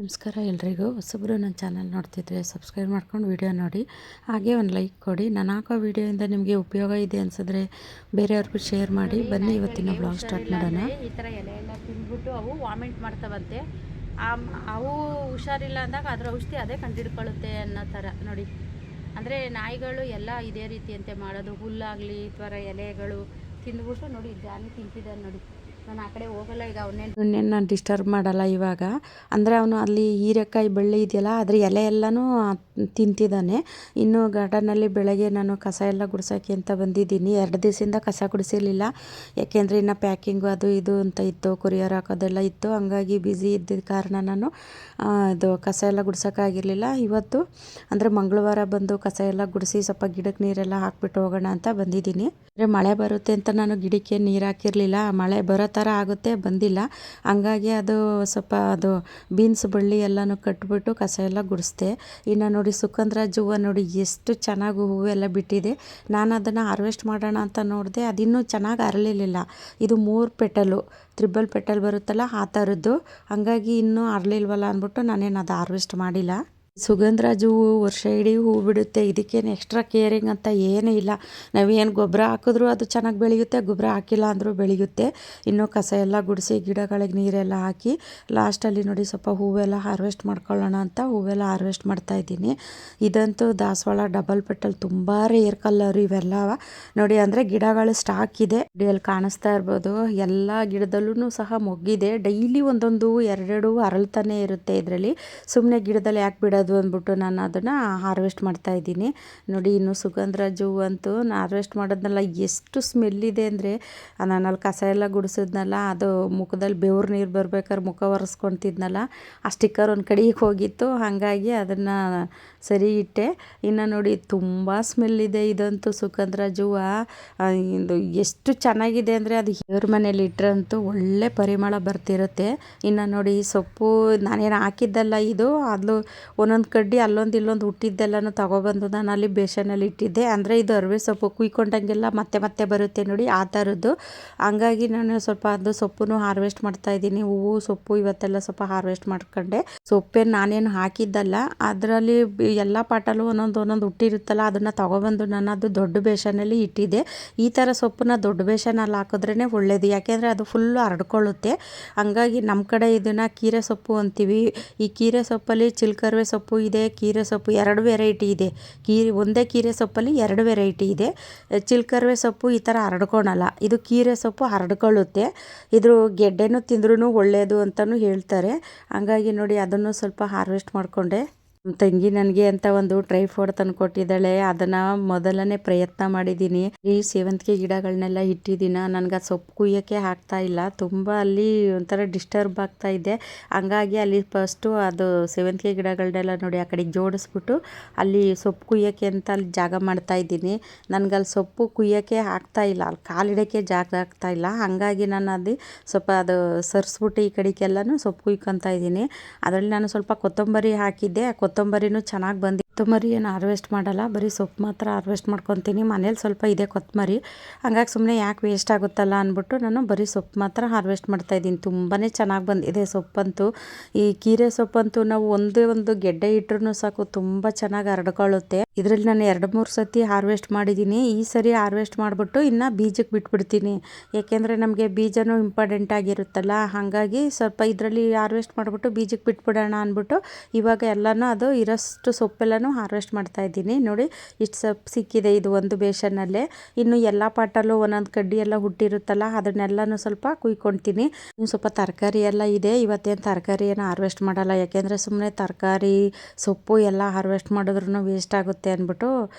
ನಮಸ್ಕಾರ ಎಲ್ರಿಗೂ. ಹೊಸಬ್ರು ನನ್ನ ಚಾನಲ್ ನೋಡ್ತಿದ್ರೆ ಸಬ್ಸ್ಕ್ರೈಬ್ ಮಾಡ್ಕೊಂಡು ವಿಡಿಯೋ ನೋಡಿ, ಹಾಗೆ ಒಂದು ಲೈಕ್ ಕೊಡಿ. ನಾನು ಹಾಕೋ ವಿಡಿಯೋಯಿಂದ ನಿಮಗೆ ಉಪಯೋಗ ಇದೆ ಅನಿಸಿದ್ರೆ ಬೇರೆಯವ್ರಿಗೂ ಶೇರ್ ಮಾಡಿ. ಬನ್ನಿ ಇವತ್ತಿನ ಬ್ಲಾಗ್ ಸ್ಟಾರ್ಟ್ ಮಾಡೋಣ. ಈ ಥರ ಎಲೆ ಎಲ್ಲ ತಿಂದ್ಬಿಟ್ಟು ಅವು ವಾಮಿಂಟ್ ಮಾಡ್ತಾವಂತೆ. ಅವು ಹುಷಾರಿಲ್ಲ ಅಂದಾಗ ಅದರ ಔಷಧಿ ಅದೇ ಕಂಡುಹಿಡ್ಕೊಳ್ಳುತ್ತೆ ಅನ್ನೋ ಥರ ನೋಡಿ. ಅಂದರೆ ನಾಯಿಗಳು ಎಲ್ಲ ಇದೇ ರೀತಿಯಂತೆ ಮಾಡೋದು. ಹುಲ್ಲಾಗಲಿ ಅಥವಾ ಎಲೆಗಳು ತಿಂದ್ಬಿಟ್ಟು ನೋಡಿ, ಜಾನಿ ತಿಂತಿದ್ದಾನೆ ನೋಡಿ. ನಾನು ಆ ಕಡೆ ಹೋಗಲ್ಲ ಈಗ. ಅವನ್ನೇನು ನಾನು ಡಿಸ್ಟರ್ಬ್ ಮಾಡಲ್ಲ ಇವಾಗ. ಅಂದರೆ ಅವನು ಅಲ್ಲಿ ಹೀರೆಕಾಯಿ ಬಳ್ಳಿ ಇದೆಯಲ್ಲ ಅದ್ರ ಎಲೆ ಎಲ್ಲನೂ ತಿಂತಿದ್ದಾನೆ. ಇನ್ನು ಗಾರ್ಡನಲ್ಲಿ ಬೆಳಗ್ಗೆ ನಾನು ಕಸ ಎಲ್ಲ ಗುಡ್ಸೋಕ್ಕೆ ಅಂತ ಬಂದಿದ್ದೀನಿ. 2 ದಿವಸದಿಂದ ಕಸ ಗುಡಿಸಿರಲಿಲ್ಲ, ಯಾಕೆಂದರೆ ಇನ್ನು ಪ್ಯಾಕಿಂಗು ಅದು ಇದು ಅಂತ ಇತ್ತು, ಕೊರಿಯರ್ ಹಾಕೋದೆಲ್ಲ ಇತ್ತು. ಹಂಗಾಗಿ ಬ್ಯುಸಿ ಇದ್ದಿದ್ದ ಕಾರಣ ನಾನು ಇದು ಕಸ ಎಲ್ಲ ಗುಡ್ಸೋಕ್ಕಾಗಿರಲಿಲ್ಲ. ಇವತ್ತು ಅಂದರೆ ಮಂಗಳವಾರ ಬಂದು ಕಸ ಎಲ್ಲ ಗುಡಿಸಿ ಸ್ವಲ್ಪ ಗಿಡಕ್ಕೆ ನೀರೆಲ್ಲ ಹಾಕ್ಬಿಟ್ಟು ಹೋಗೋಣ ಅಂತ ಬಂದಿದ್ದೀನಿ. ಅಂದರೆ ಮಳೆ ಬರುತ್ತೆ ಅಂತ ನಾನು ಗಿಡಕ್ಕೆ ನೀರು ಹಾಕಿರಲಿಲ್ಲ. ಮಳೆ ಬರೋ ಥರ ಆಗುತ್ತೆ, ಬಂದಿಲ್ಲ. ಹಂಗಾಗಿ ಅದು ಸ್ವಲ್ಪ ಅದು ಬೀನ್ಸ್ ಬಳ್ಳಿ ಎಲ್ಲನೂ ಕಟ್ಬಿಟ್ಟು ಕಸ ಎಲ್ಲ ಗುಡಿಸ್ದೆ. ಇನ್ನು ನೋಡಿ ಸುಗಂಧರಾಜ ಹೂವು ನೋಡಿ ಎಷ್ಟು ಚೆನ್ನಾಗಿ ಹೂವೆಲ್ಲ ಬಿಟ್ಟಿದೆ. ನಾನು ಅದನ್ನು ಹಾರ್ವೆಸ್ಟ್ ಮಾಡೋಣ ಅಂತ ನೋಡಿದೆ, ಅದಿನ್ನೂ ಚೆನ್ನಾಗಿ ಅರಳಿರಲಿಲ್ಲ. ಇದು 3 ಪೆಟಲು, ತ್ರಿಬಲ್ ಪೆಟಲ್ ಬರುತ್ತಲ್ಲ ಆ ಥರದ್ದು. ಹಂಗಾಗಿ ಇನ್ನೂ ಅರಳಿಲ್ವಲ್ಲ ಅಂದ್ಬಿಟ್ಟು ನಾನೇನು ಅದು ಹಾರ್ವೆಸ್ಟ್ ಮಾಡಿಲ್ಲ. ಸುಗಂಧರಾಜ ಹೂವು ವರ್ಷ ಇಡೀ ಹೂ ಬಿಡುತ್ತೆ. ಇದಕ್ಕೇನು ಎಕ್ಸ್ಟ್ರಾ ಕೇರಿಂಗ್ ಅಂತ ಏನೂ ಇಲ್ಲ. ನಾವೇನು ಗೊಬ್ಬರ ಹಾಕಿದ್ರೂ ಅದು ಚೆನ್ನಾಗಿ ಬೆಳೆಯುತ್ತೆ, ಗೊಬ್ಬರ ಹಾಕಿಲ್ಲ ಅಂದರೂ ಬೆಳೆಯುತ್ತೆ. ಇನ್ನೂ ಕಸ ಎಲ್ಲ ಗುಡಿಸಿ ಗಿಡಗಳಿಗೆ ನೀರೆಲ್ಲ ಹಾಕಿ ಲಾಸ್ಟಲ್ಲಿ ನೋಡಿ ಸ್ವಲ್ಪ ಹೂವೆಲ್ಲ ಹಾರ್ವೆಸ್ಟ್ ಮಾಡ್ಕೊಳ್ಳೋಣ ಅಂತ ಹೂವೆಲ್ಲ ಹಾರ್ವೆಸ್ಟ್ ಮಾಡ್ತಾಯಿದ್ದೀನಿ. ಇದಂತೂ ದಾಸವಾಳ ಡಬಲ್ ಪೆಟಲ್, ತುಂಬ ರೇರ್ ಕಲರ್ ಇವೆಲ್ಲ ನೋಡಿ. ಅಂದರೆ ಗಿಡಗಳು ಸ್ಟಾಕ್ ಇದೆ, ಅಲ್ಲಿ ಕಾಣಿಸ್ತಾ ಇರ್ಬೋದು. ಎಲ್ಲ ಗಿಡದಲ್ಲೂ ಸಹ ಮೊಗ್ಗಿದೆ. ಡೈಲಿ ಒಂದೊಂದು 2 ಅರಳ್ತಾನೆ ಇರುತ್ತೆ ಇದರಲ್ಲಿ. ಸುಮ್ಮನೆ ಗಿಡದಲ್ಲಿ ಯಾಕೆ ಬಿಡೋದು ಅಂದ್ಬಿಟ್ಟು ನಾನು ಅದನ್ನು ಹಾರ್ವೆಸ್ಟ್ ಮಾಡ್ತಾಯಿದ್ದೀನಿ ನೋಡಿ. ಇನ್ನು ಸುಗಂಧರಾಜ ಹೂವು ಅಂತೂ ನಾನು ಹಾರ್ವೆಸ್ಟ್ ಮಾಡೋದ್ನಲ್ಲ, ಎಷ್ಟು ಸ್ಮೆಲ್ಲಿದೆ ಅಂದರೆ ನಾನು ಅಲ್ಲಿ ಕಸ ಎಲ್ಲ ಗುಡಿಸಿದ್ನಲ್ಲ, ಅದು ಮುಖದಲ್ಲಿ ಬೆವ್ರು ನೀರು ಬರ್ಬೇಕಾದ್ರೆ ಮುಖ ಒರೆಸ್ಕೊತಿದ್ನಲ್ಲ, ಆ ಸ್ಟಿಕ್ಕರ್ ಒಂದು ಕಡೆಗೆ ಹೋಗಿತ್ತು. ಹಾಗಾಗಿ ಅದನ್ನು ಸರಿ ಇಟ್ಟೆ. ಇನ್ನು ನೋಡಿ ತುಂಬ ಸ್ಮೆಲ್ಲಿದೆ ಇದಂತೂ ಸುಗಂಧರಾಜ ಹೂವು. ಇದು ಎಷ್ಟು ಚೆನ್ನಾಗಿದೆ ಅಂದರೆ ಅದು ದೇವ್ರ ಮನೇಲಿ ಇಟ್ಟರಂತೂ ಒಳ್ಳೆ ಪರಿಮಳ ಬರ್ತಿರುತ್ತೆ. ಇನ್ನು ನೋಡಿ ಸೊಪ್ಪು ನಾನೇನು ಹಾಕಿದ್ದಲ್ಲ ಇದು, ಅದು ಒಂದೊಂದು ಕಡ್ಡಿ ಅಲ್ಲೊಂದು ಇಲ್ಲೊಂದು ಹುಟ್ಟಿದ್ದೆಲ್ಲನೂ ತಗೊಬಂದು ನಾನು ಅಲ್ಲಿ ಬೇಸನಲ್ಲಿ ಇಟ್ಟಿದ್ದೆ. ಅಂದರೆ ಇದು ಅರಿವೆ ಸೊಪ್ಪು ಕುಯ್ಕೊಂಡಂಗೆಲ್ಲ ಮತ್ತೆ ಮತ್ತೆ ಬರುತ್ತೆ ನೋಡಿ, ಆ ಥರದ್ದು. ಹಂಗಾಗಿ ನಾನು ಸ್ವಲ್ಪ ಅದು ಸೊಪ್ಪು ಹಾರ್ವೆಸ್ಟ್ ಮಾಡ್ತಾಯಿದ್ದೀನಿ. ಹೂವು ಸೊಪ್ಪು ಇವತ್ತೆಲ್ಲ ಸ್ವಲ್ಪ ಹಾರ್ವೆಸ್ಟ್ ಮಾಡ್ಕೊಂಡೆ. ಸೊಪ್ಪೇನು ನಾನೇನು ಹಾಕಿದ್ದಲ್ಲ, ಅದರಲ್ಲಿ ಎಲ್ಲ ಪಾಟಲ್ಲೂ ಒಂದೊಂದು ಹುಟ್ಟಿರುತ್ತಲ್ಲ, ಅದನ್ನು ತಗೊಬಂದು ನಾನು ಅದು ದೊಡ್ಡ ಬೇಸನಲ್ಲಿ ಇಟ್ಟಿದ್ದೆ. ಈ ಥರ ಸೊಪ್ಪನ್ನ ದೊಡ್ಡ ಬೇಸನಲ್ಲಿ ಹಾಕಿದ್ರೇ ಒಳ್ಳೆಯದು, ಯಾಕೆಂದರೆ ಅದು ಫುಲ್ಲು ಹರಡ್ಕೊಳ್ಳುತ್ತೆ. ಹಂಗಾಗಿ ನಮ್ಮ ಕಡೆ ಇದನ್ನು ಕೀರೆ ಸೊಪ್ಪು ಅಂತೀವಿ. ಈ ಕೀರೆ ಸೊಪ್ಪಲ್ಲಿ ಚಿಲ್ಕರ್ವೆ ಸೊಪ್ಪು ಇದೆ, ಕೀರೆ ಸೊಪ್ಪು 2 ವೆರೈಟಿ ಇದೆ. ಒಂದೇ ಕೀರೆ ಸೊಪ್ಪಲ್ಲಿ 2 ವೆರೈಟಿ ಇದೆ. ಚಿಲ್ಕರ್ವೆ ಸೊಪ್ಪು ಈ ಥರ ಹರಡ್ಕೊಳಲ್ಲ, ಇದು ಕೀರೆ ಸೊಪ್ಪು ಹರಡ್ಕೊಳ್ಳುತ್ತೆ. ಇದ್ರ ಗೆಡ್ಡೆನೂ ತಿಂದ್ರೂ ಒಳ್ಳೆಯದು ಅಂತಲೂ ಹೇಳ್ತಾರೆ. ಹಂಗಾಗಿ ನೋಡಿ ಅದನ್ನು ಸ್ವಲ್ಪ ಹಾರ್ವೆಸ್ಟ್ ಮಾಡಿಕೊಂಡೆ. ತಂಗಿ ನನಗೆ ಅಂತ ಒಂದು ಡ್ರೈ ಫ್ರೂಟ್ ತಂದು ಕೊಟ್ಟಿದ್ದಾಳೆ, ಅದನ್ನು ಮೊದಲನೇ ಪ್ರಯತ್ನ ಮಾಡಿದ್ದೀನಿ. ಈ ಸೇವಂತಿಗೆ ಗಿಡಗಳನ್ನೆಲ್ಲ ಇಟ್ಟಿದ್ದೀನಿ. ನನಗೆ ಆ ಸೊಪ್ಪು ಕುಯ್ಯೋಕ್ಕೆ ಆಗ್ತಾ ಇಲ್ಲ, ತುಂಬ ಅಲ್ಲಿ ಒಂಥರ ಡಿಸ್ಟರ್ಬ್ ಆಗ್ತಾ ಇದೆ. ಹಂಗಾಗಿ ಅಲ್ಲಿ ಫಸ್ಟು ಅದು ಸೇವಂತಿಗೆ ಗಿಡಗಳನ್ನೆಲ್ಲ ನೋಡಿ ಆ ಕಡೆಗೆ ಜೋಡಿಸ್ಬಿಟ್ಟು ಅಲ್ಲಿ ಸೊಪ್ಪು ಕುಯ್ಯೋಕ್ಕೆ ಅಂತ ಅಲ್ಲಿ ಜಾಗ ಮಾಡ್ತಾಯಿದ್ದೀನಿ. ನನಗೆ ಅಲ್ಲಿ ಸೊಪ್ಪು ಕುಯ್ಯೋಕ್ಕೆ ಆಗ್ತಾ ಇಲ್ಲ, ಅಲ್ಲಿ ಕಾಲಿಡೋಕ್ಕೆ ಜಾಗ ಆಗ್ತಾ ಇಲ್ಲ. ಹಾಗಾಗಿ ನಾನು ಅದು ಸ್ವಲ್ಪ ಅದು ಸರಿಸ್ಬಿಟ್ಟು ಈ ಕಡೆಗೆಲ್ಲನೂ ಸೊಪ್ಪು ಕುಯ್ಕೊತಾ ಇದ್ದೀನಿ. ಅದರಲ್ಲಿ ನಾನು ಸ್ವಲ್ಪ ಕೊತ್ತಂಬರಿ ಹಾಕಿದ್ದೆ, ಕೊತ್ತಂಬರಿನೂ ಚೆನ್ನಾಗಿ ಬಂದಿದೆ. ಕೊತ್ತಂಬರಿ ಏನು ಹಾರ್ವೆಸ್ಟ್ ಮಾಡಲ್ಲ, ಬರೀ ಸೊಪ್ಪು ಮಾತ್ರ ಹಾರ್ವೆಸ್ಟ್ ಮಾಡ್ಕೊತೀನಿ. ಮನೇಲಿ ಸ್ವಲ್ಪ ಇದೆ ಕೊತ್ತಂಬರಿ, ಹಂಗಾಗಿ ಸುಮ್ಮನೆ ಯಾಕೆ ವೇಸ್ಟ್ ಆಗುತ್ತಲ್ಲ ಅಂದ್ಬಿಟ್ಟು ನಾನು ಬರೀ ಸೊಪ್ಪು ಮಾತ್ರ ಹಾರ್ವೆಸ್ಟ್ ಮಾಡ್ತಾಯಿದ್ದೀನಿ. ತುಂಬಾ ಚೆನ್ನಾಗಿ ಬಂದಿದೆ ಸೊಪ್ಪಂತೂ. ಈ ಕೀರೆ ಸೊಪ್ಪಂತೂ ನಾವು ಒಂದೇ ಒಂದು ಗೆಡ್ಡೆ ಇಟ್ಟರೂ ಸಾಕು ತುಂಬ ಚೆನ್ನಾಗಿ ಹರಡ್ಕೊಳ್ಳುತ್ತೆ. ಇದರಲ್ಲಿ ನಾನು 2-3 ಸತಿ ಹಾರ್ವೆಸ್ಟ್ ಮಾಡಿದ್ದೀನಿ. ಈ ಸರಿ ಹಾರ್ವೆಸ್ಟ್ ಮಾಡಿಬಿಟ್ಟು ಇನ್ನು ಬೀಜಕ್ಕೆ ಬಿಟ್ಬಿಡ್ತೀನಿ, ಯಾಕೆಂದರೆ ನಮಗೆ ಬೀಜನೂ ಇಂಪಾರ್ಟೆಂಟ್ ಆಗಿರುತ್ತಲ್ಲ. ಹಾಗಾಗಿ ಸ್ವಲ್ಪ ಇದರಲ್ಲಿ ಹಾರ್ವೆಸ್ಟ್ ಮಾಡಿಬಿಟ್ಟು ಬೀಜಕ್ಕೆ ಬಿಟ್ಬಿಡೋಣ ಅಂದ್ಬಿಟ್ಟು ಇವಾಗ ಎಲ್ಲನೂ ಅದು ಇರೋಷ್ಟು ಸೊಪ್ಪೆಲ್ಲನೂ ಹಾರ್ವೆಸ್ಟ್ ಮಾಡ್ತಾಯಿದ್ದೀನಿ. ನೋಡಿ ಇಷ್ಟು ಸೊಪ್ಪು ಸಿಕ್ಕಿದೆ ಇದು ಒಂದು ಬೇಸನ್ನಲ್ಲೇ. ಇನ್ನು ಎಲ್ಲ ಪಾಟಲ್ಲೂ ಒಂದೊಂದು ಕಡ್ಡಿ ಎಲ್ಲ ಹುಟ್ಟಿರುತ್ತಲ್ಲ, ಅದನ್ನೆಲ್ಲನೂ ಸ್ವಲ್ಪ ಕುಯ್ಕೊಳ್ತೀನಿ. ಇನ್ನು ಸ್ವಲ್ಪ ತರಕಾರಿ ಎಲ್ಲ ಇದೆ. ಇವತ್ತೇನು ತರಕಾರಿ ಏನು ಹಾರ್ವೆಸ್ಟ್ ಮಾಡಲ್ಲ, ಯಾಕೆಂದರೆ ಸುಮ್ಮನೆ ತರಕಾರಿ ಸೊಪ್ಪು ಎಲ್ಲ ಹಾರ್ವೆಸ್ಟ್ ಮಾಡಿದ್ರೂ ವೇಸ್ಟ್ ಆಗುತ್ತೆ ಅಂದ್ಬಿಟ್ಟು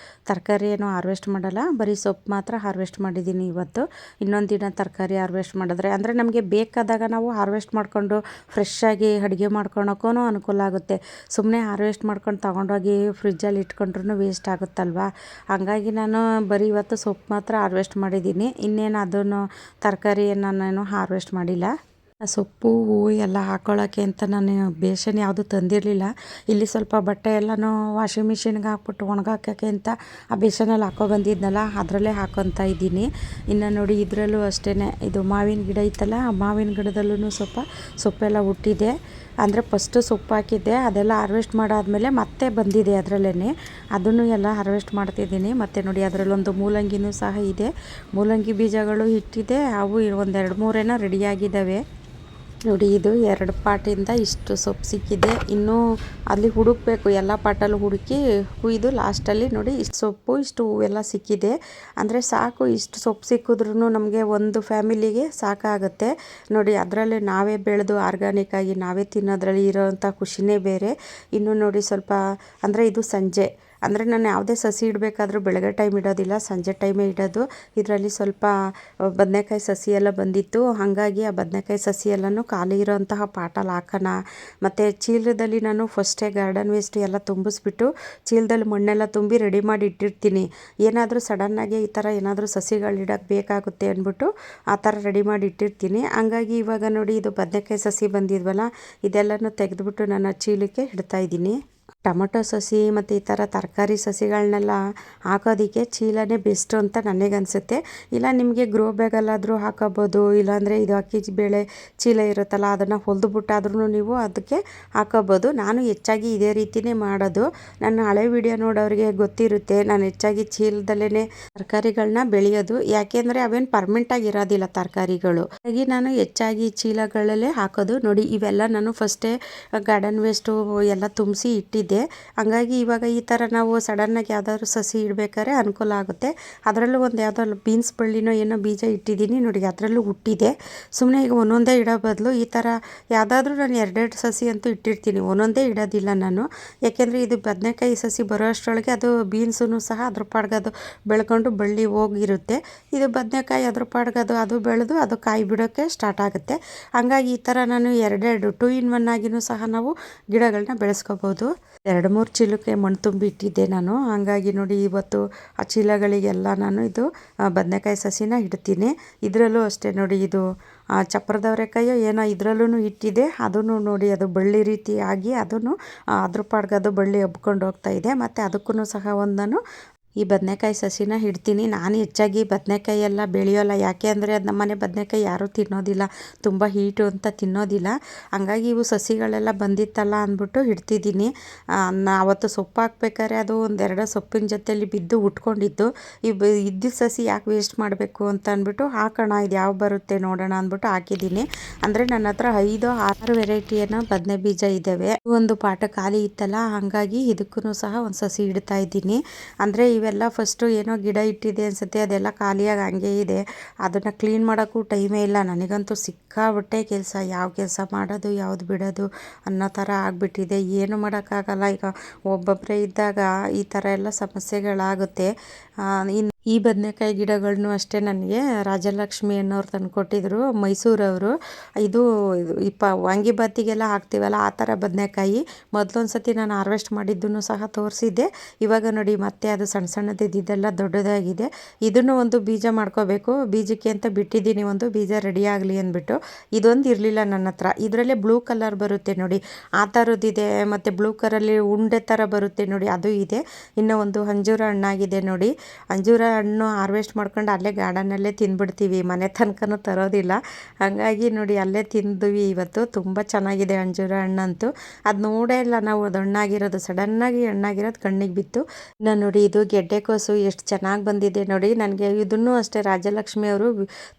ತರಕಾರಿ ಏನು ಹಾರ್ವೆಸ್ಟ್ ಮಾಡಲ್ಲ, ಬರೀ ಸೊಪ್ಪು ಮಾತ್ರ ಹಾರ್ವೆಸ್ಟ್ ಮಾಡಿದ್ದೀನಿ ಇವತ್ತು. ಇನ್ನೊಂದು ದಿನ ತರಕಾರಿ ಹಾರ್ವೆಸ್ಟ್ ಮಾಡಿದ್ರೆ ಅಂದರೆ ನಮಗೆ ಬೇಕಾದಾಗ ನಾವು ಹಾರ್ವೆಸ್ಟ್ ಮಾಡಿಕೊಂಡು ಫ್ರೆಶ್ಶಾಗಿ ಅಡುಗೆ ಮಾಡ್ಕೊಳಕ್ಕೂ ಅನುಕೂಲ ಆಗುತ್ತೆ. ಸುಮ್ಮನೆ ಹಾರ್ವೆಸ್ಟ್ ಮಾಡ್ಕೊಂಡು ತೊಗೊಂಡೋಗಿ ಫ್ರಿಜ್ಜಲ್ಲಿ ಇಟ್ಕೊಂಡ್ರೂ ವೇಸ್ಟ್ ಆಗುತ್ತಲ್ವ. ಹಾಗಾಗಿ ನಾನು ಬರೀ ಇವತ್ತು ಸೊಪ್ಪು ಮಾತ್ರ ಹಾರ್ವೆಸ್ಟ್ ಮಾಡಿದ್ದೀನಿ. ಇನ್ನೇನು ಅದನ್ನು ತರಕಾರಿ ನಾನೇನು ಹಾರ್ವೆಸ್ಟ್ ಮಾಡಿಲ್ಲ. ಸೊಪ್ಪು ಹೂವು ಎಲ್ಲ ಹಾಕ್ಕೊಳ್ಳೋಕ್ಕೆ ಅಂತ ನಾನು ಬೇಸನ್ ಯಾವುದು ತಂದಿರಲಿಲ್ಲ. ಇಲ್ಲಿ ಸ್ವಲ್ಪ ಬಟ್ಟೆ ಎಲ್ಲನೂ ವಾಷಿಂಗ್ ಮಿಷಿನ್ಗೆ ಹಾಕ್ಬಿಟ್ಟು ಒಣಗಾಕೋಕ್ಕೆ ಅಂತ ಆ ಬೇಸನಲ್ಲಿ ಬಂದಿದ್ನಲ್ಲ, ಅದರಲ್ಲೇ ಹಾಕ್ಕೊತಾ ಇದ್ದೀನಿ. ಇನ್ನು ನೋಡಿ ಇದರಲ್ಲೂ ಅಷ್ಟೇ, ಇದು ಮಾವಿನ ಗಿಡ ಇತ್ತಲ್ಲ, ಆ ಮಾವಿನ ಗಿಡದಲ್ಲೂ ಸ್ವಲ್ಪ ಸೊಪ್ಪೆಲ್ಲ ಹುಟ್ಟಿದೆ. ಅಂದರೆ ಫಸ್ಟು ಸೊಪ್ಪು ಹಾಕಿದ್ದೆ, ಅದೆಲ್ಲ ಹಾರ್ವೆಸ್ಟ್ ಮಾಡಾದಮೇಲೆ ಮತ್ತೆ ಬಂದಿದೆ ಅದರಲ್ಲೇ, ಅದನ್ನು ಎಲ್ಲ ಹಾರ್ವೆಸ್ಟ್ ಮಾಡ್ತಿದ್ದೀನಿ. ಮತ್ತು ನೋಡಿ ಅದರಲ್ಲೊಂದು ಮೂಲಂಗಿನೂ ಸಹ ಇದೆ, ಮೂಲಂಗಿ ಬೀಜಗಳು ಇಟ್ಟಿದೆ, ಅವು ಒಂದು 2-3 ರೆಡಿಯಾಗಿದ್ದಾವೆ. ನೋಡಿ ಇದು 2 ಪಾಟಿಂದ ಇಷ್ಟು ಸೊಪ್ಪು ಸಿಕ್ಕಿದೆ. ಇನ್ನೂ ಅಲ್ಲಿ ಹುಡುಕಬೇಕು, ಎಲ್ಲ ಪಾಟಲ್ಲೂ ಹುಡುಕಿ ಕುಯ್ದು ಲಾಸ್ಟಲ್ಲಿ ನೋಡಿ ಇಷ್ಟು ಸೊಪ್ಪು ಇಷ್ಟು ಹೂವೆಲ್ಲ ಸಿಕ್ಕಿದೆ. ಅಂದರೆ ಸಾಕು, ಇಷ್ಟು ಸೊಪ್ಪು ಸಿಕ್ಕಿದ್ರೂ ನಮಗೆ ಒಂದು ಫ್ಯಾಮಿಲಿಗೆ ಸಾಕಾಗುತ್ತೆ ನೋಡಿ. ಅದರಲ್ಲಿ ನಾವೇ ಬೆಳೆದು ಆರ್ಗಾನಿಕ್ಕಾಗಿ ನಾವೇ ತಿನ್ನೋದ್ರಲ್ಲಿ ಇರೋವಂಥ ಖುಷಿನೇ ಬೇರೆ. ಇನ್ನು ನೋಡಿ ಸ್ವಲ್ಪ ಅಂದರೆ ಇದು ಸಂಜೆ, ಅಂದರೆ ನಾನು ಯಾವುದೇ ಸಸಿ ಇಡಬೇಕಾದ್ರೂ ಬೆಳಗ್ಗೆ ಟೈಮ್ ಇಡೋದಿಲ್ಲ, ಸಂಜೆ ಟೈಮೇ ಇಡೋದು. ಇದರಲ್ಲಿ ಸ್ವಲ್ಪ ಬದನೆಕಾಯಿ ಸಸಿ ಎಲ್ಲ ಬಂದಿತ್ತು, ಹಾಗಾಗಿ ಆ ಬದನೆಕಾಯಿ ಸಸಿ ಎಲ್ಲನೂ ಖಾಲಿ ಇರೋಂತಹ ಪಾಟಲ್ಲಿ ಹಾಕೋಣ. ಮತ್ತು ಚೀಲದಲ್ಲಿ ನಾನು ಫಸ್ಟೇ ಗಾರ್ಡನ್ ವೇಸ್ಟ್ ಎಲ್ಲ ತುಂಬಿಸ್ಬಿಟ್ಟು ಚೀಲದಲ್ಲಿ ಮಣ್ಣೆಲ್ಲ ತುಂಬಿ ರೆಡಿ ಮಾಡಿ ಇಟ್ಟಿರ್ತೀನಿ. ಏನಾದರೂ ಸಡನ್ನಾಗಿ ಈ ಥರ ಏನಾದರೂ ಸಸಿಗಳು ಇಡೋಕ್ಕೆ ಬೇಕಾಗುತ್ತೆ ಅಂದ್ಬಿಟ್ಟು ಆ ಥರ ರೆಡಿ ಮಾಡಿ ಇಟ್ಟಿರ್ತೀನಿ. ಹಂಗಾಗಿ ಇವಾಗ ನೋಡಿ ಇದು ಬದನೆಕಾಯಿ ಸಸಿ ಬಂದಿದ್ವಲ್ಲ, ಇದೆಲ್ಲನೂ ತೆಗೆದುಬಿಟ್ಟು ನಾನು ಚೀಲಕ್ಕೆ ಇಡ್ತಾಯಿದ್ದೀನಿ. ಟೊಮೊಟೊ ಸಸಿ ಮತ್ತು ಈ ಥರ ತರಕಾರಿ ಸಸಿಗಳನ್ನೆಲ್ಲ ಹಾಕೋದಕ್ಕೆ ಚೀಲನೇ ಬೆಸ್ಟು ಅಂತ ನನಗನ್ಸುತ್ತೆ. ಇಲ್ಲ ನಿಮಗೆ ಗ್ರೋ ಬ್ಯಾಗಲ್ಲಾದರೂ ಹಾಕೋಬೋದು, ಇಲ್ಲಾಂದರೆ ಇದು ಅಕ್ಕಿ ಬೇಳೆ ಚೀಲ ಇರುತ್ತಲ್ಲ ಅದನ್ನು ಹೊಲಿದ್ಬಿಟ್ಟಾದ್ರೂ ನೀವು ಅದಕ್ಕೆ ಹಾಕೋಬೋದು. ನಾನು ಹೆಚ್ಚಾಗಿ ಇದೇ ರೀತಿಯೇ ಮಾಡೋದು. ನನ್ನ ಹಳೆ ವಿಡಿಯೋ ನೋಡೋರಿಗೆ ಗೊತ್ತಿರುತ್ತೆ, ನಾನು ಹೆಚ್ಚಾಗಿ ಚೀಲದಲ್ಲೇ ತರಕಾರಿಗಳನ್ನ ಬೆಳೆಯೋದು. ಯಾಕೆಂದರೆ ಅವೇನು ಪರ್ಮೆಂಟಾಗಿ ಇರೋದಿಲ್ಲ ತರಕಾರಿಗಳು, ಹಾಗಾಗಿ ನಾನು ಹೆಚ್ಚಾಗಿ ಚೀಲಗಳಲ್ಲೇ ಹಾಕೋದು. ನೋಡಿ ಇವೆಲ್ಲ ನಾನು ಫಸ್ಟೇ ಗಾರ್ಡನ್ ವೇಸ್ಟು ಎಲ್ಲ ತುಂಬಿಸಿ ಇಟ್ಟಿದ್ದೆ. ಹಂಗಾಗಿ ಇವಾಗ ಈ ಥರ ನಾವು ಸಡನ್ನಾಗಿ ಯಾವುದಾದ್ರೂ ಸಸಿ ಇಡಬೇಕಾದ್ರೆ ಅನುಕೂಲ ಆಗುತ್ತೆ. ಅದರಲ್ಲೂ ಒಂದು ಯಾವುದೋ ಬೀನ್ಸ್ ಬಳ್ಳಿನೋ ಏನೋ ಬೀಜ ಇಟ್ಟಿದ್ದೀನಿ ನೋಡಿ, ಅದರಲ್ಲೂ ಹುಟ್ಟಿದೆ. ಸುಮ್ಮನೆ ಈಗ ಒಂದೊಂದೇ ಇಡೋ ಬದಲು ಈ ಥರ ಯಾವುದಾದ್ರೂ ನಾನು 2 ಸಸಿ ಅಂತೂ ಇಟ್ಟಿರ್ತೀನಿ, ಒಂದೊಂದೇ ಇಡೋದಿಲ್ಲ ನಾನು. ಯಾಕೆಂದರೆ ಇದು ಬದನೆಕಾಯಿ ಸಸಿ ಬರೋ ಅಷ್ಟರೊಳಗೆ ಅದು ಬೀನ್ಸೂ ಸಹ ಅದ್ರ ಪಾಡ್ಗೆ ಅದು ಬೆಳ್ಕೊಂಡು ಬಳ್ಳಿ ಹೋಗಿರುತ್ತೆ. ಇದು ಬದನೆಕಾಯಿ ಅದ್ರ ಪಾಡ್ಗೆ ಅದು ಬೆಳೆದು ಅದು ಕಾಯಿ ಬಿಡೋಕ್ಕೆ ಸ್ಟಾರ್ಟ್ ಆಗುತ್ತೆ. ಹಂಗಾಗಿ ಈ ಥರ ನಾನು 2 2 in 1 ಆಗಿನೂ ಸಹ ನಾವು ಗಿಡಗಳನ್ನ ಬೆಳೆಸ್ಕೋಬೋದು. 2-3 ಚೀಲಕ್ಕೆ ಮಣ್ಣು ತುಂಬಿ ಇಟ್ಟಿದ್ದೆ ನಾನು. ಹಾಗಾಗಿ ನೋಡಿ ಇವತ್ತು ಆ ಚೀಲಗಳಿಗೆಲ್ಲ ನಾನು ಇದು ಬದನೆಕಾಯಿ ಸಸಿನ ಇಡ್ತೀನಿ. ಇದರಲ್ಲೂ ಅಷ್ಟೇ ನೋಡಿ, ಇದು ಚಪ್ರದವರೆಕಾಯೋ ಏನೋ ಇದರಲ್ಲೂ ಇಟ್ಟಿದೆ, ಅದನ್ನು ನೋಡಿ ಅದು ಬಳ್ಳಿ ರೀತಿ ಆಗಿ ಅದನ್ನು ಅದ್ರ ಪಾಡ್ಗೆ ಅದು ಬಳ್ಳಿ ಹಬ್ಕೊಂಡು ಹೋಗ್ತಾ ಇದೆ. ಮತ್ತು ಅದಕ್ಕೂ ಸಹ ಒಂದು ನಾನು ಈ ಬದನೆಕಾಯಿ ಸಸಿನ ಇಡ್ತೀನಿ. ನಾನು ಹೆಚ್ಚಾಗಿ ಬದನೆಕಾಯಿ ಎಲ್ಲ ಬೆಳೆಯೋಲ್ಲ, ಯಾಕೆ ಅಂದರೆ ಅದು ನಮ್ಮನೆ ಬದನೆಕಾಯಿ ಯಾರೂ ತಿನ್ನೋದಿಲ್ಲ, ತುಂಬ ಹೀಟು ಅಂತ ತಿನ್ನೋದಿಲ್ಲ. ಹಂಗಾಗಿ ಇವು ಸಸಿಗಳೆಲ್ಲ ಬಂದಿತ್ತಲ್ಲ ಅಂದ್ಬಿಟ್ಟು ಇಡ್ತಿದ್ದೀನಿ. ಅವತ್ತು ಸೊಪ್ಪು ಹಾಕ್ಬೇಕಾದ್ರೆ ಅದು 1-2 ಸೊಪ್ಪಿನ ಜೊತೆಯಲ್ಲಿ ಬಿದ್ದು ಉಟ್ಕೊಂಡಿದ್ದು. ಇದ್ದಿದ್ದ ಸಸಿ ಯಾಕೆ ವೇಸ್ಟ್ ಮಾಡಬೇಕು ಅಂತ ಅಂದ್ಬಿಟ್ಟು ಹಾಕೋಣ, ಇದು ಯಾವ ಬರುತ್ತೆ ನೋಡೋಣ ಅಂದ್ಬಿಟ್ಟು ಹಾಕಿದ್ದೀನಿ. ಅಂದರೆ ನನ್ನ ಹತ್ರ 5-6 ವೆರೈಟಿಯನ್ನು ಬದನೆ ಬೀಜ ಇದ್ದಾವೆ. ಒಂದು ಪಾಟ ಖಾಲಿ ಇತ್ತಲ್ಲ, ಹಾಗಾಗಿ ಇದಕ್ಕೂ ಸಹ ಒಂದು ಸಸಿ ಇಡ್ತಾ ಇದ್ದೀನಿ. ಅಂದರೆ ಇವೆಲ್ಲ ಫಸ್ಟು ಏನೋ ಗಿಡ ಇಟ್ಟಿದೆ ಅನಿಸುತ್ತೆ, ಅದೆಲ್ಲ ಖಾಲಿಯಾಗಿ ಹಂಗೆ ಇದೆ. ಅದನ್ನು ಕ್ಲೀನ್ ಮಾಡೋಕ್ಕೂ ಟೈಮೇ ಇಲ್ಲ ನನಗಂತೂ. ಸಿಕ್ಕಾಬಟ್ಟೆ ಕೆಲಸ, ಯಾವ ಕೆಲಸ ಮಾಡೋದು ಯಾವುದು ಬಿಡೋದು ಅನ್ನೋ ಥರ ಆಗಿಬಿಟ್ಟಿದೆ. ಏನು ಮಾಡೋಕ್ಕಾಗಲ್ಲ. ಈಗ ಒಬ್ಬೊಬ್ಬರೇ ಇದ್ದಾಗ ಈ ಥರ ಎಲ್ಲ ಸಮಸ್ಯೆಗಳಾಗುತ್ತೆ. ಇನ್ನು ಈ ಬದನೆಕಾಯಿ ಗಿಡಗಳನ್ನು ಅಷ್ಟೇ ನನಗೆ ರಾಜಲಕ್ಷ್ಮಿ ಅನ್ನೋರು ತಂದು ಕೊಟ್ಟಿದ್ರು, ಮೈಸೂರವರು. ಇದು ವಾಂಗಿಬಾತಿಗೆಲ್ಲ ಹಾಕ್ತೀವಲ್ಲ ಆ ಥರ ಬದನೆಕಾಯಿ. ಮೊದಲೊಂದು ಸತಿ ನಾನು ಹಾರ್ವೆಸ್ಟ್ ಮಾಡಿದ್ದನ್ನು ಸಹ ತೋರಿಸಿದ್ದೆ. ಇವಾಗ ನೋಡಿ ಮತ್ತೆ ಅದು ಸಣ್ಣ ಸಣ್ಣದಿದ್ದೆಲ್ಲ ದೊಡ್ಡದಾಗಿದೆ. ಇದನ್ನು ಒಂದು ಬೀಜ ಮಾಡ್ಕೋಬೇಕು, ಬೀಜಕ್ಕೆ ಅಂತ ಬಿಟ್ಟಿದ್ದೀನಿ, ಒಂದು ಬೀಜ ರೆಡಿ ಆಗಲಿ ಅಂದ್ಬಿಟ್ಟು. ಇದೊಂದು ಇರಲಿಲ್ಲ ನನ್ನ ಹತ್ರ. ಇದರಲ್ಲೇ ಬ್ಲೂ ಕಲರ್ ಬರುತ್ತೆ ನೋಡಿ, ಆ ಥರದ್ದಿದೆ. ಮತ್ತು ಬ್ಲೂ ಕಲರಲ್ಲಿ ಉಂಡೆ ಥರ ಬರುತ್ತೆ ನೋಡಿ, ಅದು ಇದೆ. ಇನ್ನೂ ಒಂದು ಅಂಜೂರ ಹಣ್ಣಾಗಿದೆ ನೋಡಿ. ಅಂಜೂರ ಹಣ್ಣು ಹಾರ್ವೆಸ್ಟ್ ಮಾಡ್ಕೊಂಡು ಅಲ್ಲೇ ಗಾರ್ಡನಲ್ಲೇ ತಿಂದ್ಬಿಡ್ತೀವಿ, ಮನೆ ತನಕನೂ ತರೋದಿಲ್ಲ. ಹಾಗಾಗಿ ನೋಡಿ ಅಲ್ಲೇ ತಿಂದ್ವಿ ಇವತ್ತು. ತುಂಬ ಚೆನ್ನಾಗಿದೆ ಅಂಜೂರ ಹಣ್ಣಂತೂ. ಅದು ನೋಡೇ ಇಲ್ಲ ನಾವು, ಅದು ಹಣ್ಣಾಗಿರೋದು ಸಡನ್ನಾಗಿ ಹಣ್ಣಾಗಿರೋದು ಕಣ್ಣಿಗೆ ಬಿತ್ತು. ಇನ್ನು ನೋಡಿ ಇದು ಗೆಡ್ಡೆಕೋಸು ಎಷ್ಟು ಚೆನ್ನಾಗಿ ಬಂದಿದೆ ನೋಡಿ. ನನಗೆ ಇದನ್ನು ಅಷ್ಟೇ ರಾಜಲಕ್ಷ್ಮಿ ಅವರು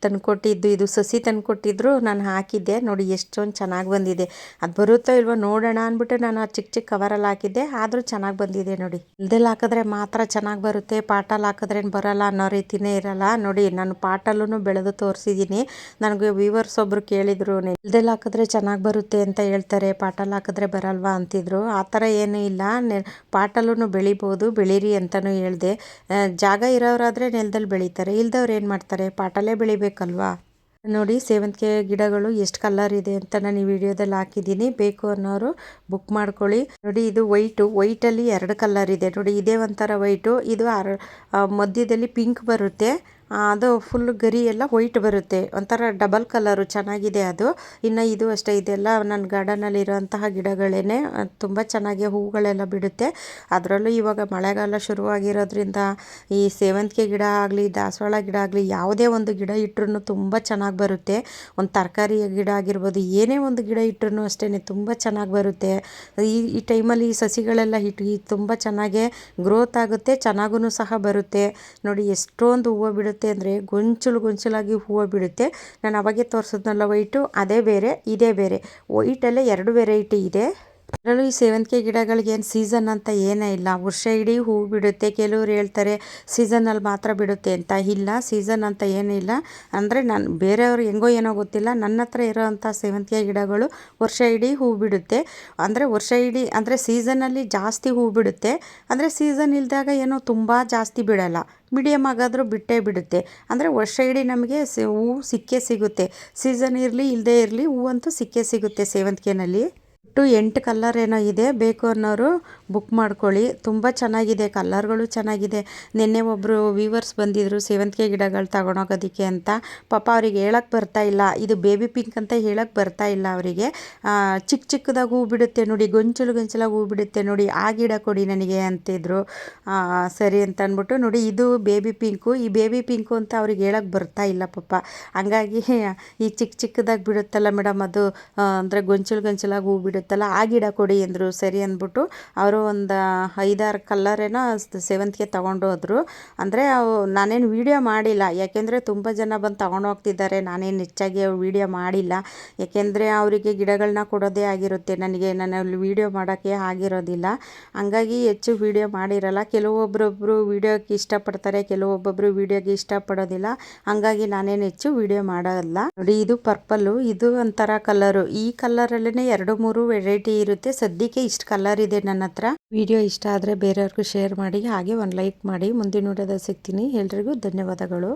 ತಂದುಕೊಟ್ಟಿದ್ದು, ಇದು ಸಸಿ ತಂದುಕೊಟ್ಟಿದ್ರು, ನಾನು ಹಾಕಿದ್ದೆ ನೋಡಿ ಎಷ್ಟೊಂದು ಚೆನ್ನಾಗಿ ಬಂದಿದೆ. ಅದು ಬರುತ್ತೋ ಇಲ್ವೋ ನೋಡೋಣ ಅಂದ್ಬಿಟ್ಟು ನಾನು ಆ ಚಿಕ್ಕ ಚಿಕ್ಕ ಕವರಲ್ಲಿ ಹಾಕಿದ್ದೆ, ಆದರೂ ಚೆನ್ನಾಗಿ ಬಂದಿದೆ ನೋಡಿ. ಇಲ್ದೆಲ್ಲ ಹಾಕಿದ್ರೆ ಮಾತ್ರ ಚೆನ್ನಾಗಿ ಬರುತ್ತೆ, ಪಾಟಲ್ಲಿ ಹಾಕಿದ್ರೇನು ಬರೋಲ್ಲ ಅನ್ನೋ ರೀತಿಯೇ ಇರಲ್ಲ ನೋಡಿ. ನಾನು ಪಾಟಲ್ಲೂ ಬೆಳೆದು ತೋರಿಸಿದ್ದೀನಿ. ನನಗೆ ವ್ಯೂವರ್ಸ್ ಒಬ್ಬರು ಕೇಳಿದರು, ಇಲ್ದೆಲ್ಲ ಹಾಕಿದ್ರೆ ಚೆನ್ನಾಗಿ ಬರುತ್ತೆ ಅಂತ ಹೇಳ್ತಾರೆ, ಪಾಟಲ್ಲಿ ಹಾಕಿದ್ರೆ ಬರಲ್ವಾ ಅಂತಿದ್ರು. ಆ ಥರ ಏನೂ ಇಲ್ಲ, ಪಾಟಲ್ಲೂ ಬೆಳಿಬೋದು, ಬೆಳೀರಿ ಅಂತಲೂ ಹೇಳಿದೆ. ಜಾಗ ಇರೋರಾದರೆ ನೆಲದಲ್ಲಿ ಬೆಳೀತಾರೆ, ಇಲ್ದವ್ರು ಏನು ಮಾಡ್ತಾರೆ, ಪಾಟಲ್ಲೇ ಬೆಳಿಬೇಕಲ್ವಾ. ನೋಡಿ ಸೇವಂತಿಗೆ ಗಿಡಗಳು ಎಷ್ಟು ಕಲರ್ ಇದೆ ಅಂತ ನಾನು ಈ ವಿಡಿಯೋದಲ್ಲಿ ಹಾಕಿದ್ದೀನಿ, ಬೇಕು ಅನ್ನೋರು ಬುಕ್ ಮಾಡ್ಕೊಳ್ಳಿ. ನೋಡಿ ಇದು ವೈಟಲ್ಲಿ 2 ಕಲರ್ ಇದೆ ನೋಡಿ. ಇದೇ ಒಂಥರ ವೈಟು, ಇದು ಮಧ್ಯದಲ್ಲಿ ಪಿಂಕ್ ಬರುತ್ತೆ. ಅದು ಫುಲ್ ಗರಿ ಎಲ್ಲ ವೈಟ್ ಬರುತ್ತೆ, ಒಂಥರ ಡಬಲ್ ಕಲರು, ಚೆನ್ನಾಗಿದೆ ಅದು. ಇನ್ನು ಇದು ಅಷ್ಟೇ, ಇದೆಲ್ಲ ನನ್ನ ಗಾರ್ಡನಲ್ಲಿ ಇರೋಂತಹ ಗಿಡಗಳೇ, ತುಂಬ ಚೆನ್ನಾಗಿ ಹೂಗಳೆಲ್ಲ ಬಿಡುತ್ತೆ. ಅದರಲ್ಲೂ ಇವಾಗ ಮಳೆಗಾಲ ಶುರುವಾಗಿರೋದ್ರಿಂದ ಈ ಸೇವಂತಿಗೆ ಗಿಡ ಆಗಲಿ, ದಾಸವಾಳ ಗಿಡ ಆಗಲಿ, ಯಾವುದೇ ಒಂದು ಗಿಡ ಇಟ್ಟರೂ ತುಂಬ ಚೆನ್ನಾಗಿ ಬರುತ್ತೆ. ಒಂದು ತರಕಾರಿ ಗಿಡ ಆಗಿರ್ಬೋದು, ಏನೇ ಒಂದು ಗಿಡ ಇಟ್ಟರೂ ಅಷ್ಟೇ ತುಂಬ ಚೆನ್ನಾಗಿ ಬರುತ್ತೆ. ಈ ಟೈಮಲ್ಲಿ ಈ ಸಸಿಗಳೆಲ್ಲ ತುಂಬ ಚೆನ್ನಾಗೇ ಗ್ರೋತ್ ಆಗುತ್ತೆ, ಚೆನ್ನಾಗೂ ಸಹ ಬರುತ್ತೆ. ನೋಡಿ ಎಷ್ಟೊಂದು ಹೂವು ಬಿಡುತ್ತೆ ಅಂದರೆ ಗೊಂಚಲಾಗಿ ಹೂವು ಬಿಡುತ್ತೆ. ನಾನು ಅವಾಗೆ ತೋರಿಸಿದ್ನಲ್ಲ ವೈಟು, ಅದೇ ಬೇರೆ ಇದೇ ಬೇರೆ, ವೈಟಲ್ಲೇ 2 ವೆರೈಟಿ ಇದೆ. ಅದರಲ್ಲೂ ಈ ಸೇವಂತಿಗೆ ಗಿಡಗಳಿಗೆ ಏನು ಸೀಸನ್ ಅಂತ ಏನೇ ಇಲ್ಲ, ವರ್ಷ ಇಡೀ ಹೂವು ಬಿಡುತ್ತೆ. ಕೆಲವ್ರು ಹೇಳ್ತಾರೆ ಸೀಸನಲ್ಲಿ ಮಾತ್ರ ಬಿಡುತ್ತೆ ಅಂತ. ಇಲ್ಲ, ಸೀಸನ್ ಅಂತ ಏನಿಲ್ಲ. ಅಂದರೆ ನಾನು ಬೇರೆಯವ್ರು ಹೆಂಗೋ ಏನೋ ಗೊತ್ತಿಲ್ಲ, ನನ್ನ ಹತ್ರ ಇರೋವಂಥ ಸೇವಂತಿಗೆ ಗಿಡಗಳು ವರ್ಷ ಇಡೀ ಹೂವು ಬಿಡುತ್ತೆ. ಅಂದರೆ ವರ್ಷ ಇಡೀ ಅಂದರೆ ಸೀಸನಲ್ಲಿ ಜಾಸ್ತಿ ಹೂವು ಬಿಡುತ್ತೆ, ಅಂದರೆ ಸೀಸನ್ ಇಲ್ದಾಗ ಏನೋ ತುಂಬ ಜಾಸ್ತಿ ಬಿಡಲ್ಲ, ಮೀಡಿಯಮ್ ಆಗಾದರೂ ಬಿಟ್ಟೇ ಬಿಡುತ್ತೆ. ಅಂದರೆ ವರ್ಷ ಇಡೀ ನಮಗೆ ಹೂವು ಸಿಕ್ಕೇ ಸಿಗುತ್ತೆ. ಸೀಸನ್ ಇರಲಿ ಇಲ್ಲದೇ ಇರಲಿ, ಹೂವಂತೂ ಸಿಕ್ಕೇ ಸಿಗುತ್ತೆ ಸೇವಂತಿಗೆನಲ್ಲಿ. 8 ಕಲರ್ ಏನೋ ಇದೆ, ಬೇಕು ಅನ್ನೋರು ಬುಕ್ ಮಾಡ್ಕೊಳ್ಳಿ. ತುಂಬ ಚೆನ್ನಾಗಿದೆ, ಕಲರ್ಗಳು ಚೆನ್ನಾಗಿದೆ. ನಿನ್ನೆ ಒಬ್ಬರು ವ್ಯೂವರ್ಸ್ ಬಂದಿದ್ದರು ಸೇವಂತಿಗೆ ಗಿಡಗಳು ತಗೊಂಡೋಗೋದಕ್ಕೆ ಅಂತ. ಪಾಪ ಅವ್ರಿಗೆ ಹೇಳಕ್ಕೆ ಬರ್ತಾ ಇಲ್ಲ, ಇದು ಬೇಬಿ ಪಿಂಕ್ ಅಂತ ಹೇಳಕ್ಕೆ ಬರ್ತಾ ಇಲ್ಲ ಅವರಿಗೆ. ಚಿಕ್ಕದಾಗಿ ಹೂ ಬಿಡುತ್ತೆ ನೋಡಿ, ಗೊಂಚಲಾಗಿ ಹೂ ಬಿಡುತ್ತೆ ನೋಡಿ, ಆ ಗಿಡ ಕೊಡಿ ನನಗೆ ಅಂತಿದ್ರು. ಸರಿ ಅಂತ ಅಂದ್ಬಿಟ್ಟು, ನೋಡಿ ಇದು ಬೇಬಿ ಪಿಂಕು, ಈ ಬೇಬಿ ಪಿಂಕು ಅಂತ ಅವ್ರಿಗೆ ಹೇಳಕ್ಕೆ ಬರ್ತಾ ಇಲ್ಲ ಪಾಪ. ಹಂಗಾಗಿ ಈ ಚಿಕ್ಕದಾಗಿ ಬಿಡುತ್ತಲ್ಲ ಮೇಡಮ್, ಅದು ಅಂದರೆ ಗೊಂಚಲಾಗಿ ಹೂ ಬಿಡುತ್ತಲ್ಲ, ಆ ಗಿಡ ಕೊಡಿ ಅಂದರು. ಸರಿ ಅಂದ್ಬಿಟ್ಟು ಅವರು ಒಂದು 5-6 ಕಲ್ಲರೇನೋ ಸೇವಂತಿಗೆ ತೊಗೊಂಡು ಹೋದರು. ಅಂದರೆ ನಾನೇನು ವೀಡಿಯೋ ಮಾಡಿಲ್ಲ, ಯಾಕೆಂದರೆ ತುಂಬ ಜನ ಬಂದು ತೊಗೊಂಡು ಹೋಗ್ತಿದ್ದಾರೆ. ನಾನೇನು ಹೆಚ್ಚಾಗಿ ವೀಡಿಯೋ ಮಾಡಿಲ್ಲ, ಯಾಕೆಂದರೆ ಅವರಿಗೆ ಗಿಡಗಳನ್ನ ಕೊಡೋದೇ ಆಗಿರುತ್ತೆ, ನನಗೆ ಅಲ್ಲಿ ವೀಡಿಯೋ ಮಾಡೋಕ್ಕೆ ಆಗಿರೋದಿಲ್ಲ. ಹಂಗಾಗಿ ಹೆಚ್ಚು ವೀಡಿಯೋ ಮಾಡಿರಲ್ಲ. ಕೆಲವೊಬ್ಬರೊಬ್ಬರು ವೀಡಿಯೋಕ್ಕೆ ಇಷ್ಟಪಡ್ತಾರೆ, ಕೆಲವೊಬ್ಬೊಬ್ಬರು ವೀಡಿಯೋಗೆ ಇಷ್ಟಪಡೋದಿಲ್ಲ. ಹಂಗಾಗಿ ನಾನೇನು ಹೆಚ್ಚು ವೀಡಿಯೋ ಮಾಡೋಲ್ಲ. ನೋಡಿ ಇದು ಪರ್ಪಲ್ಲು, ಇದು ಒಂಥರ ಕಲರು. ಈ ಕಲರಲ್ಲೇ 2-3 ವೆರೈಟಿ ಇರುತ್ತೆ. ಸದ್ಯಕ್ಕೆ ಇಷ್ಟು ಕಲರ್ ಇದೆ ನನ್ನ ಹತ್ರ. ವಿಡಿಯೋ ಇಷ್ಟ ಆದರೆ ಬೇರೆಯವ್ರಿಗೂ ಶೇರ್ ಮಾಡಿ, ಹಾಗೆ ಒಂದು ಲೈಕ್ ಮಾಡಿ. ಮುಂದಿನ ವಿಡಿಯೋದಲ್ಲಿ ಸಿಗ್ತೀನಿ. ಎಲ್ರಿಗೂ ಧನ್ಯವಾದಗಳು.